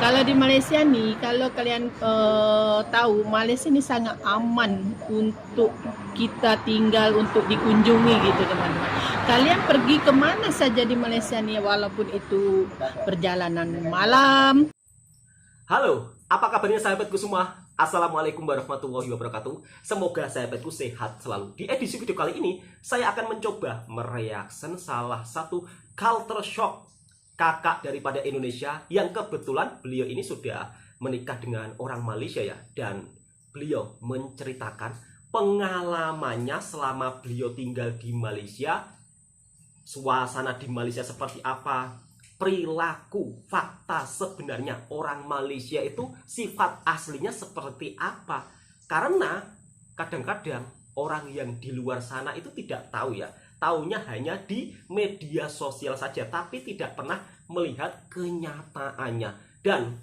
Kalau di Malaysia nih, kalau kalian tahu, Malaysia ini sangat aman untuk kita tinggal, untuk dikunjungi gitu teman-teman. Kalian pergi kemana saja di Malaysia nih, walaupun itu perjalanan malam. Halo, apa kabarnya sahabatku semua? Assalamualaikum warahmatullahi wabarakatuh. Semoga sahabatku sehat selalu. Di edisi video kali ini, saya akan mencoba mereaksi salah satu culture shock kakak daripada Indonesia yang kebetulan beliau ini sudah menikah dengan orang Malaysia ya. Dan beliau menceritakan pengalamannya selama beliau tinggal di Malaysia. Suasana di Malaysia seperti apa, perilaku, fakta sebenarnya orang Malaysia itu sifat aslinya seperti apa. Karena kadang-kadang orang yang di luar sana itu tidak tahu ya, taunya hanya di media sosial saja, tapi tidak pernah melihat kenyataannya. Dan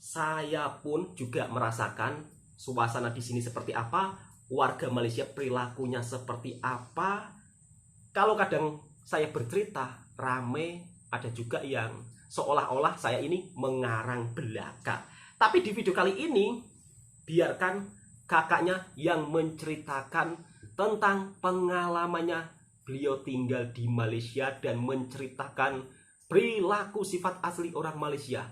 saya pun juga merasakan suasana di sini seperti apa, warga Malaysia perilakunya seperti apa. Kalau kadang saya bercerita rame, ada juga yang seolah-olah saya ini mengarang belaka. Tapi di video kali ini, biarkan kakaknya yang menceritakan tentang pengalamannya beliau tinggal di Malaysia dan menceritakan perilaku sifat asli orang Malaysia.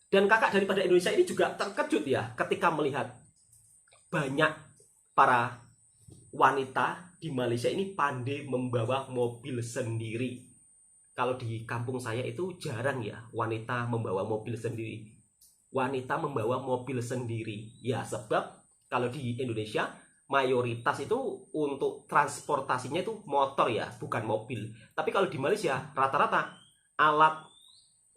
Dan kakak daripada Indonesia ini juga terkejut ya ketika melihat banyak para wanita di Malaysia ini pandai membawa mobil sendiri. Kalau di kampung saya itu jarang ya wanita membawa mobil sendiri. Wanita membawa mobil sendiri. Ya sebab kalau di Indonesia mayoritas itu untuk transportasinya itu motor ya, bukan mobil. Tapi kalau di Malaysia rata-rata alat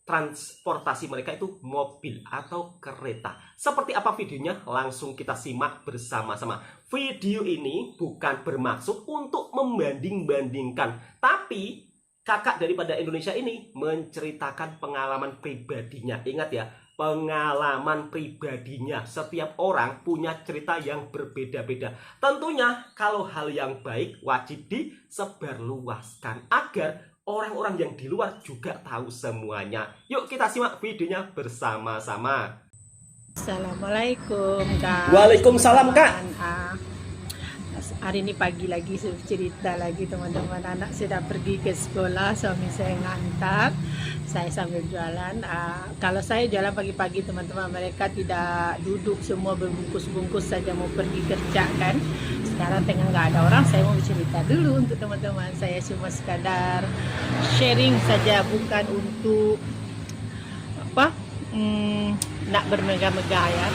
transportasi mereka itu mobil atau kereta. Seperti apa videonya? Langsung kita simak bersama-sama. Video ini bukan bermaksud untuk membanding-bandingkan, tapi kakak daripada Indonesia ini menceritakan pengalaman pribadinya. Ingat ya, pengalaman pribadinya. Setiap orang punya cerita yang berbeda-beda. Tentunya kalau hal yang baik wajib disebarluaskan agar orang-orang yang di luar juga tahu semuanya. Yuk kita simak videonya bersama-sama. Assalamualaikum Kak. Waalaikumsalam Kak. Hari ini pagi lagi cerita lagi teman-teman. Anak sudah pergi ke sekolah, suami saya ngantar, saya sambil jualan. Kalau saya jualan pagi-pagi teman-teman, mereka tidak duduk, semua berbungkus-bungkus saja mau pergi kerja kan. Sekarang tengah nggak ada orang, saya mau cerita dulu untuk teman-teman. Saya cuma sekadar sharing saja, bukan untuk apa nak bermegah-megah ya.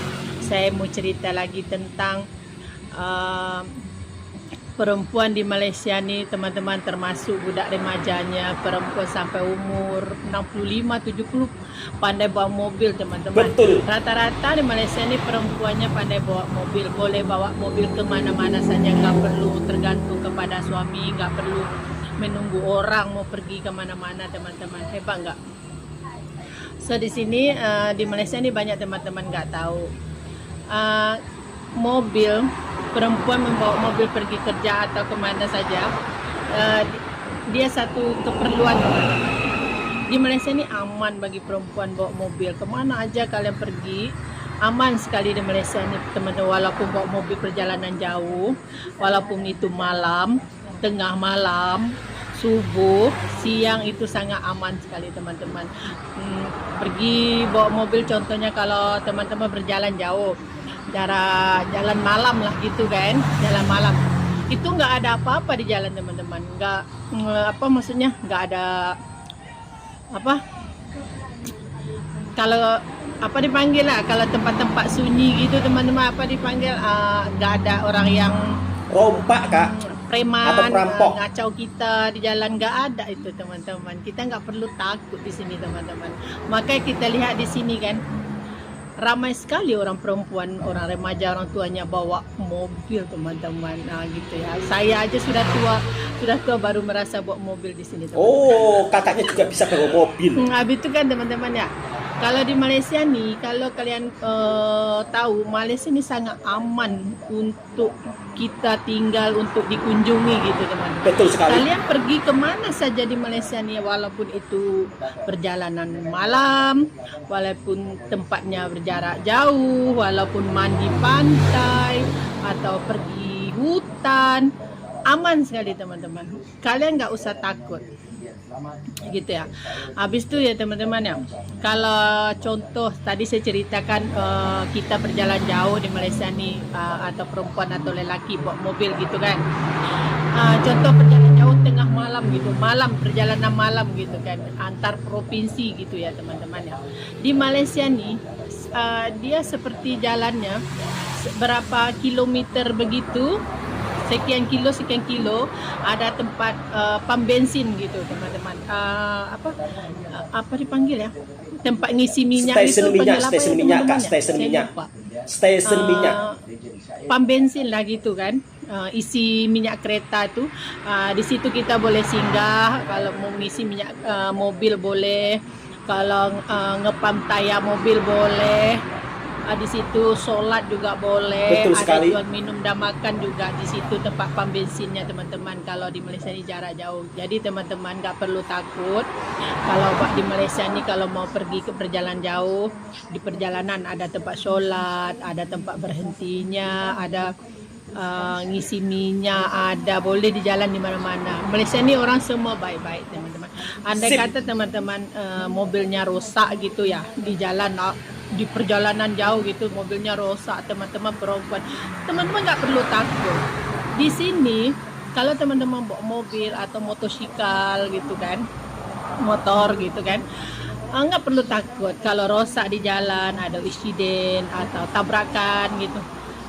Saya mau cerita lagi tentang perempuan di Malaysia nih teman-teman, termasuk budak remajanya, perempuan sampai umur 65-70 pandai bawa mobil teman-teman. Rata-rata di Malaysia ini perempuannya pandai bawa mobil, boleh bawa mobil kemana-mana saja, nggak perlu tergantung kepada suami, nggak perlu menunggu orang mau pergi kemana-mana teman-teman. Hebat nggak? So di sini di Malaysia ini banyak teman-teman nggak tahu. Mobil, perempuan membawa mobil pergi kerja atau kemana saja, dia satu keperluan. Di Malaysia ini aman bagi perempuan bawa mobil kemana aja kalian pergi, aman sekali di Malaysia ini teman-teman. Walaupun bawa mobil perjalanan jauh, walaupun itu malam, tengah malam, subuh, siang, itu sangat aman sekali teman-teman. Pergi bawa mobil, contohnya kalau teman-teman berjalan jauh, jalan malam lah gitu kan, jalan malam itu nggak ada apa-apa di jalan teman-teman, nggak apa maksudnya, nggak ada apa, kalau apa dipanggil lah, kalau tempat-tempat sunyi gitu teman-teman, apa dipanggil, nggak ada orang yang Rompak Kak, preman ngacau kita di jalan, nggak ada itu teman-teman. Kita nggak perlu takut di sini teman-teman. Makanya kita lihat di sini kan, ramai sekali orang perempuan, orang remaja, orang tuanya bawa mobil teman-teman. Nah gitu ya. Saya aja sudah tua baru merasa bawa mobil di sini teman-teman. Oh, kakaknya juga bisa bawa mobil. Habis itu kan teman-teman ya, Kalau di Malaysia nih, kalau kalian tahu, Malaysia ini sangat aman untuk kita tinggal, untuk dikunjungi gitu teman-teman. Betul sekali. Kalian pergi kemana saja di Malaysia nih, walaupun itu perjalanan malam, walaupun tempatnya berjarak jauh, walaupun mandi pantai atau pergi hutan, aman sekali teman-teman. Kalian nggak usah takut. Gitu ya. Habis itu ya teman-teman ya, kalau contoh tadi saya ceritakan kita berjalan jauh di Malaysia nih, atau perempuan atau lelaki bawa mobil gitu kan, contoh perjalanan jauh tengah malam gitu, perjalanan malam gitu kan, antar provinsi gitu ya teman-teman ya. Di Malaysia nih dia seperti jalannya berapa kilometer begitu, sekian kilo ada tempat pam bensin gitu teman-teman, apa dipanggil ya, tempat ngisi minyak Stesen itu, minyak, panggil apa stesen ya, minyak, teman-teman Kak, ya? stesen Saya minyak. lupa. Stesen minyak. Pam bensin lah gitu kan, isi minyak kereta tuh, di situ kita boleh singgah kalau mau ngisi minyak mobil boleh, kalau ngepam tayar mobil boleh. Di situ sholat juga boleh, Betul ada sekali. jual minum dan makan juga di situ tempat pam bensinnya teman-teman. Kalau di Malaysia ini jarak jauh, jadi teman-teman nggak perlu takut. Kalau di Malaysia ini kalau mau pergi ke perjalanan jauh, di perjalanan ada tempat sholat, ada tempat berhentinya, ada ngisi minyak, ada boleh di jalan di mana-mana. Malaysia ini orang semua baik-baik teman-teman. Andai Sip. kata teman-teman mobilnya rusak gitu ya di jalan, di perjalanan jauh gitu mobilnya rusak, teman-teman perempuan, teman-teman nggak perlu takut. Di sini kalau teman-teman bawa mobil atau motosikal gitu kan, motor gitu kan, nggak perlu takut kalau rusak di jalan, ada insiden atau tabrakan gitu.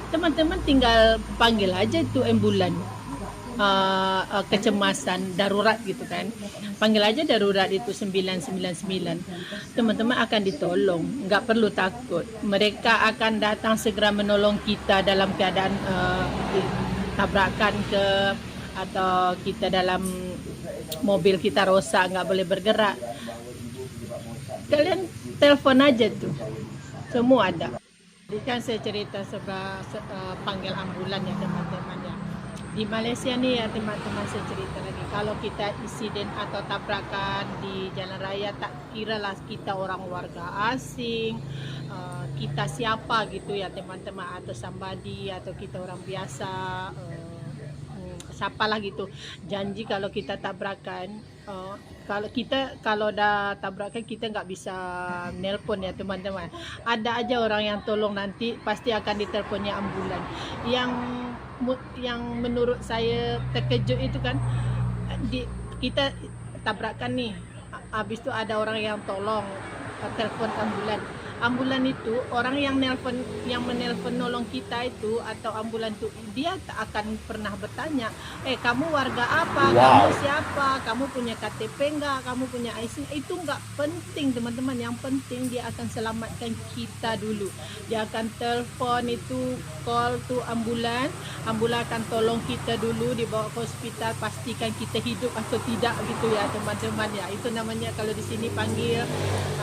Teman-teman tinggal panggil aja itu ambulan, kecemasan darurat gitu kan, panggil aja darurat itu 999, teman-teman akan ditolong, nggak perlu takut. Mereka akan datang segera menolong kita dalam keadaan tabrakan atau kita dalam mobil kita rusak nggak boleh bergerak, kalian telepon aja tuh, semua ada. Jadi kan saya cerita panggil ambulan ya teman-teman ya. Di Malaysia nih ya teman-teman, saya cerita lagi, kalau kita insiden atau tabrakan di jalan raya, tak kira lah kita orang warga asing, kita siapa gitu ya teman-teman, atau somebody, atau kita orang biasa, siapalah gitu, janji kalau kita tabrakan, kalau udah tabrakan kita nggak bisa nelpon ya teman-teman, ada aja orang yang tolong, nanti pasti akan diteleponnya ambulan. Yang menurut saya terkejut itu kan, kita tabrakan nih, habis itu ada orang yang tolong telepon ambulan itu orang yang menelpon nolong kita itu atau ambulan itu, dia tak akan pernah bertanya, kamu warga apa, kamu siapa, kamu punya KTP enggak, kamu punya IC, itu enggak penting teman-teman. Yang penting dia akan selamatkan kita dulu, dia akan telepon itu, call tuh ambulan akan tolong kita dulu, dibawa ke hospital, pastikan kita hidup atau tidak gitu ya teman-teman ya. Itu namanya kalau di sini panggil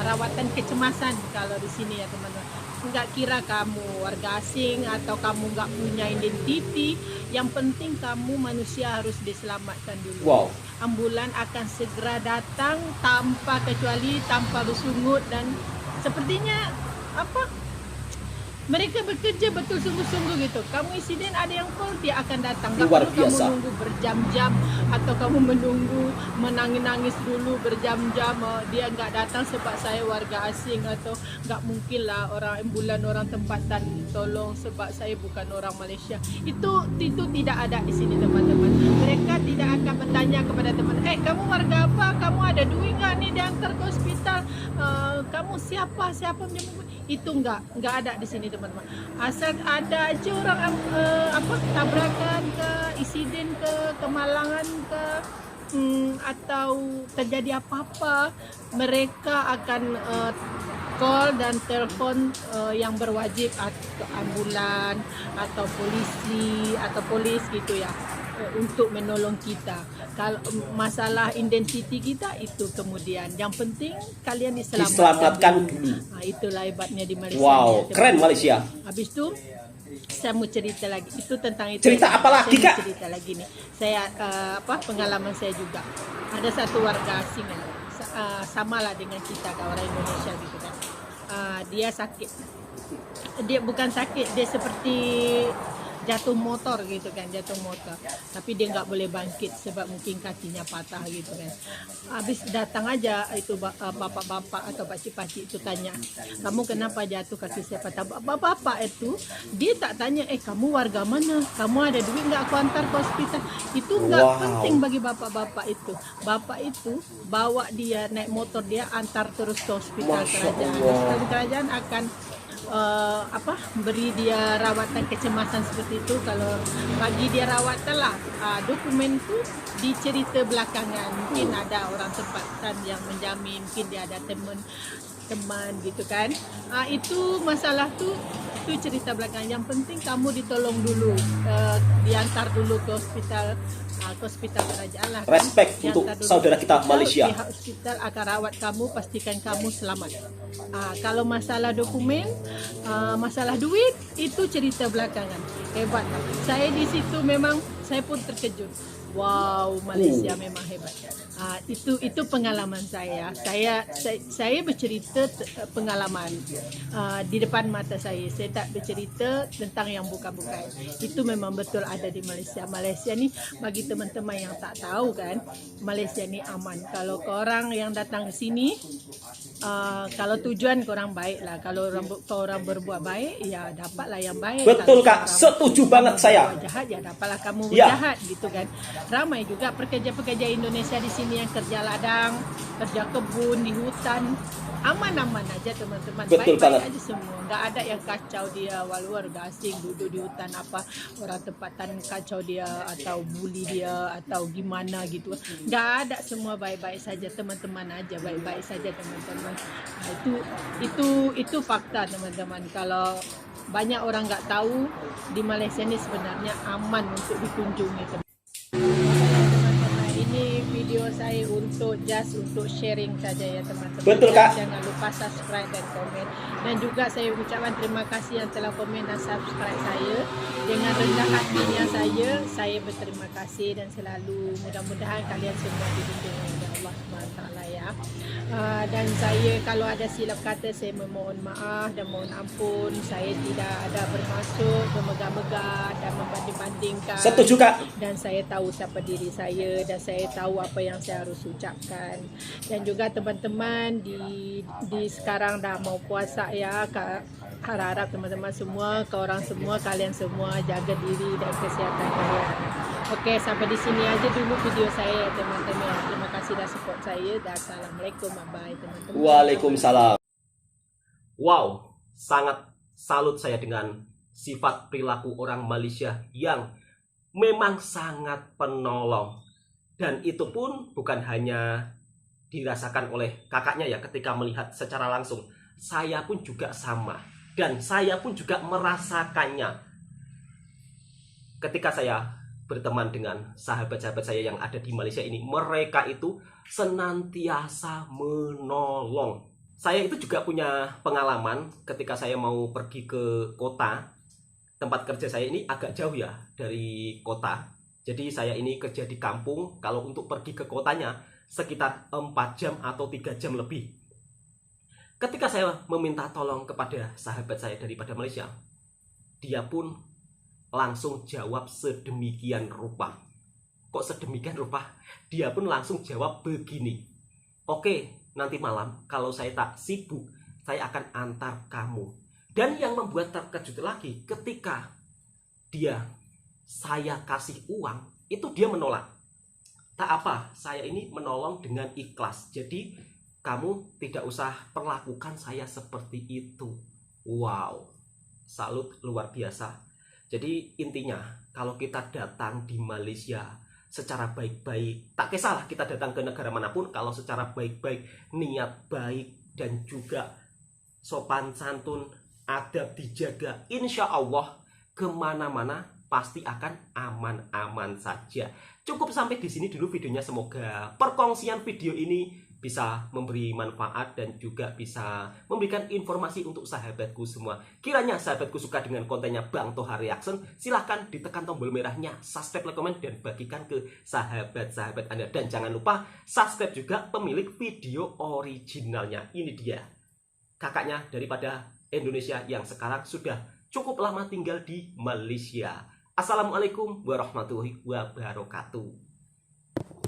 rawatan kecemasan kalau di sini ya teman-teman. Nggak kira kamu warga asing atau kamu nggak punya identiti, yang penting kamu manusia harus diselamatkan dulu. Ambulan akan segera datang tanpa kecuali, tanpa bersungut, dan sepertinya mereka bekerja betul sungguh-sungguh gitu. Kamu insiden ada yang call, dia akan datang. Gak perlu kamu nunggu berjam-jam atau kamu menunggu menangis-nangis dulu berjam-jam. Dia nggak datang sebab saya warga asing, atau nggak mungkin lah orang ambulan orang tempatan tolong sebab saya bukan orang Malaysia. Itu tidak ada di sini teman-teman. Mereka tidak akan bertanya kepada teman, kamu warga apa? Kamu ada duit nggak nih diantar ke hospital? Kamu siapa menyebut? Itu nggak ada di sini teman-teman. Asal ada aja orang tabrakan ke, insiden ke, kemalangan ke, atau terjadi apa-apa, mereka akan call dan telepon yang berwajib, atau ambulan atau polisi atau polis gitu ya. untuk menolong kita. Kalau masalah identiti kita itu kemudian, yang penting kalian Diselamatkan dulu. Nah, itulah hebatnya di Malaysia. Wow, keren Malaysia. Habis itu saya mau cerita lagi itu tentang itu. Cerita apa lagi, saya Kak? Cerita lagi nih. Saya pengalaman saya juga. Ada satu warga asing samalah dengan kita orang Indonesia gitu kan. Dia sakit. Dia bukan sakit, dia seperti jatuh motor gitu kan, tapi dia nggak boleh bangkit sebab mungkin kakinya patah gitu kan. Habis datang aja itu bapak-bapak atau pakcik-pakcik itu tanya, kamu kenapa jatuh, kaki saya patah. Bapak itu dia tak tanya, kamu warga mana, kamu ada duit nggak aku antar ke hospital. Itu nggak penting bagi bapak-bapak itu. Bapak itu bawa dia naik motor, dia antar terus ke hospital kerajaan. Hospital kerajaan akan beri dia rawatan kecemasan seperti itu. Kalau bagi dia rawatan lah, dokumen itu dicerita belakangan. Mungkin ada orang tempatan yang menjamin, mungkin dia ada teman gitu kan. Itu masalah tuh, itu cerita belakangan. Yang penting kamu ditolong dulu, diantar dulu ke hospital kerajaan lah. Respect untuk saudara kita Malaysia. Pihak hospital akan rawat kamu, pastikan kamu selamat. Kalau masalah dokumen, masalah duit, itu cerita belakangan. Hebat. Saya di situ memang saya pun terkejut. Wow, Malaysia memang hebat. Itu pengalaman saya. Saya bercerita pengalaman di depan mata saya. Saya tak bercerita tentang yang bukan-bukan. Itu memang betul ada di Malaysia. Malaysia ni bagi teman-teman yang tak tahu kan, Malaysia ni aman. Kalau korang yang datang ke sini, kalau tujuan korang baik lah. Kalau orang berbuat baik, ya dapatlah yang baik. Betul kalau Kak, setuju banget saya. Jahat, ya dapatlah kamu Ya. jahat gitu kan. Ramai juga pekerja-pekerja Indonesia di sini yang kerja ladang, kerja kebun di hutan, aman-aman aja teman-teman. Betul Baik-baik banget. aja semua, nggak ada yang kacau dia. Warga asing duduk di hutan orang tempatan kacau dia atau bully dia atau gimana gitu, nggak ada. Semua baik-baik saja teman-teman aja, baik-baik saja teman-teman. Itu fakta teman-teman. Kalau banyak orang nggak tahu, di Malaysia ini sebenarnya aman untuk dikunjungi. Teman-teman, ini video saya untuk sharing saja ya teman-teman. Betul, Kak. Jangan lupa subscribe dan komen. Dan juga saya ucapkan terima kasih yang telah komen dan subscribe saya. Dengan rendah hatinya saya berterima kasih, dan selalu mudah-mudahan kalian semua dilindungi oleh Allah SWT ya. Dan saya kalau ada silap kata, saya memohon maaf dan mohon ampun. Saya tidak ada bermaksud memegah-megah dan membanding-bandingkan. Setuju Kak. Dan saya tahu siapa diri saya, dan saya tahu apa yang saya harus ucapkan. Dan juga teman-teman di sekarang dah mau puasa ya, harap teman-teman semua, kalian semua jaga diri dan kesihatan kalian. Oke, sampai di sini aja dulu video saya ya teman-teman. Terima kasih dah support saya, dan assalamualaikum, bye teman-teman. Waalaikumsalam. Wow, sangat salut saya dengan sifat perilaku orang Malaysia yang memang sangat penolong. Dan itu pun bukan hanya dirasakan oleh kakaknya ya ketika melihat secara langsung. Saya pun juga sama. Dan saya pun juga merasakannya ketika saya berteman dengan sahabat-sahabat saya yang ada di Malaysia ini. Mereka itu senantiasa menolong. Saya itu juga punya pengalaman ketika saya mau pergi ke kota. Tempat kerja saya ini agak jauh ya dari kota. Jadi saya ini kerja di kampung. Kalau untuk pergi ke kotanya sekitar 4 jam atau 3 jam lebih. Ketika saya meminta tolong kepada sahabat saya daripada Malaysia, dia pun langsung jawab sedemikian rupa. Kok sedemikian rupa? Dia pun langsung jawab begini. Oke, nanti malam kalau saya tak sibuk, saya akan antar kamu. Dan yang membuat terkejut lagi, ketika saya kasih uang, itu dia menolak. Tak apa, saya ini menolong dengan ikhlas. Jadi kamu tidak usah perlakukan saya seperti itu. Wow, salut luar biasa. Jadi intinya, kalau kita datang di Malaysia secara baik-baik, tak kisahlah kita datang ke negara manapun, kalau secara baik-baik, niat baik, dan juga sopan santun, adab dijaga, insya Allah kemana-mana pasti akan aman-aman saja. Cukup sampai di sini dulu videonya. Semoga perkongsian video ini bisa memberi manfaat dan juga bisa memberikan informasi untuk sahabatku semua. Kiranya sahabatku suka dengan kontennya Bang Toha Reaction, silahkan ditekan tombol merahnya, subscribe, like, komen, dan bagikan ke sahabat-sahabat Anda. Dan jangan lupa subscribe juga pemilik video originalnya. Ini dia, kakaknya daripada Indonesia yang sekarang sudah cukup lama tinggal di Malaysia. Assalamualaikum warahmatullahi wabarakatuh.